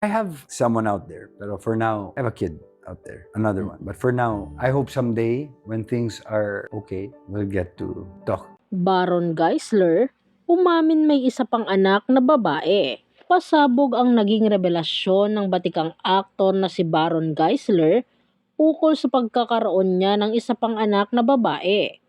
I have someone out there, pero for now, I have a kid out there, another one. But for now, I hope someday, when things are okay, we'll get to talk. Baron Geisler, umamin may isa pang anak na babae. Pasabog ang naging revelasyon ng batikang aktor na si Baron Geisler ukol sa pagkakaroon niya ng isa pang anak na babae.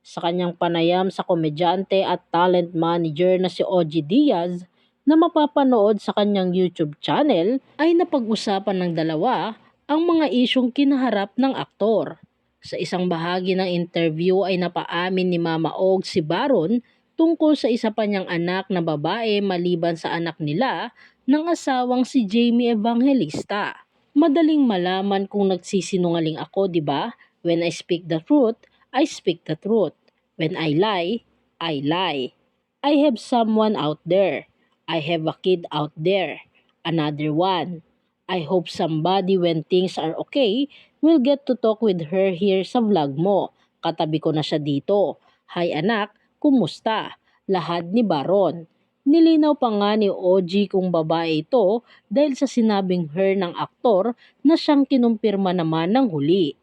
Sa kanyang panayam sa komedyante at talent manager na si Ogie Diaz na mapapanood sa kanyang YouTube channel ay napag-usapan ng dalawa ang mga isyong kinaharap ng aktor. Sa isang bahagi ng interview ay napaamin ni Mama Og si Baron tungkol sa isa pa niyang anak na babae maliban sa anak nila ng asawang si Jamie Evangelista. Madaling malaman kung nagsisinungaling ako, di ba? When I speak the truth, I speak the truth. When I lie, I lie. I have someone out there. I have a kid out there. Another one. I hope somebody when things are okay will get to talk with her here sa vlog mo. Katabi ko na siya dito. Hi anak, kumusta? Lahad ni Baron. Nilinaw pa nga ni OG kung babae ito dahil sa sinabing her ng aktor na siyang kinumpirma naman ng huli.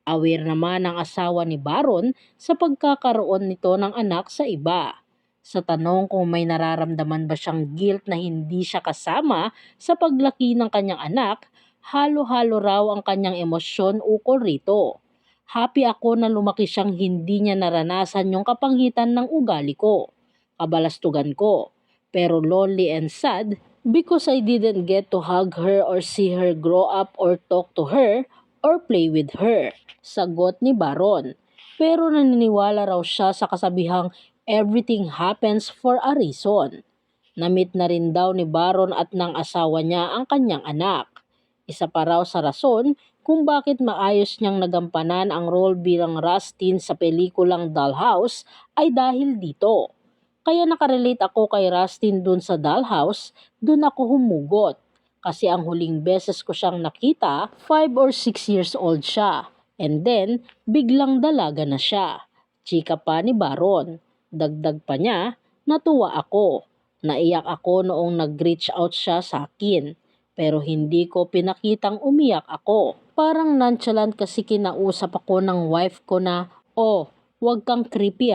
Aware naman ang asawa ni Baron sa pagkakaroon nito ng anak sa iba. Sa tanong kung may nararamdaman ba siyang guilt na hindi siya kasama sa paglaki ng kanyang anak, halo-halo raw ang kanyang emosyon ukol rito. Happy ako na lumaki siyang hindi niya naranasan yung kapanghitan ng ugali ko, kabalastugan ko. Pero lonely and sad because I didn't get to hug her or see her grow up or talk to her or play with her. Sagot ni Baron. Pero naniniwala raw siya sa kasabihang everything happens for a reason. Namit na rin daw ni Baron at ng asawa niya ang kanyang anak. Isa pa raw sa rason kung bakit maayos niyang nagampanan ang role bilang Rustin sa pelikulang Dollhouse ay dahil dito. Kaya nakarelate ako kay Rustin dun sa Dollhouse, dun ako humugot. Kasi ang huling beses ko siyang nakita, 5 or 6 years old siya. And then, biglang dalaga na siya. Chika pa ni Baron. Dagdag pa niya, natuwa ako. Naiyak ako noong nag-reach out siya sa akin. Pero hindi ko pinakitang umiyak ako. Parang nonchalant kasi kinausap ako ng wife ko na, oh, wag kang creepy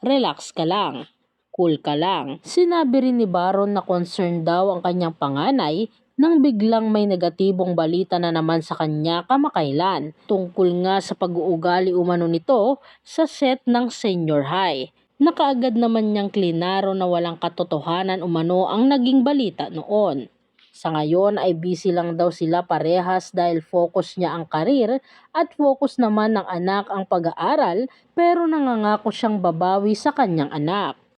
relax ka lang. Cool ka lang. Sinabi rin ni Baron na concerned daw ang kanyang panganay nang biglang may negatibong balita na naman sa kanya kamakailan tungkol nga sa pag-uugali umano nito sa set ng senior high. Nakaagad naman niyang klinaro na walang katotohanan umano ang naging balita noon. Sa ngayon ay busy lang daw sila parehas dahil focus niya ang karir at focus naman ng anak ang pag-aaral pero nangangako siyang babawi sa kanyang anak.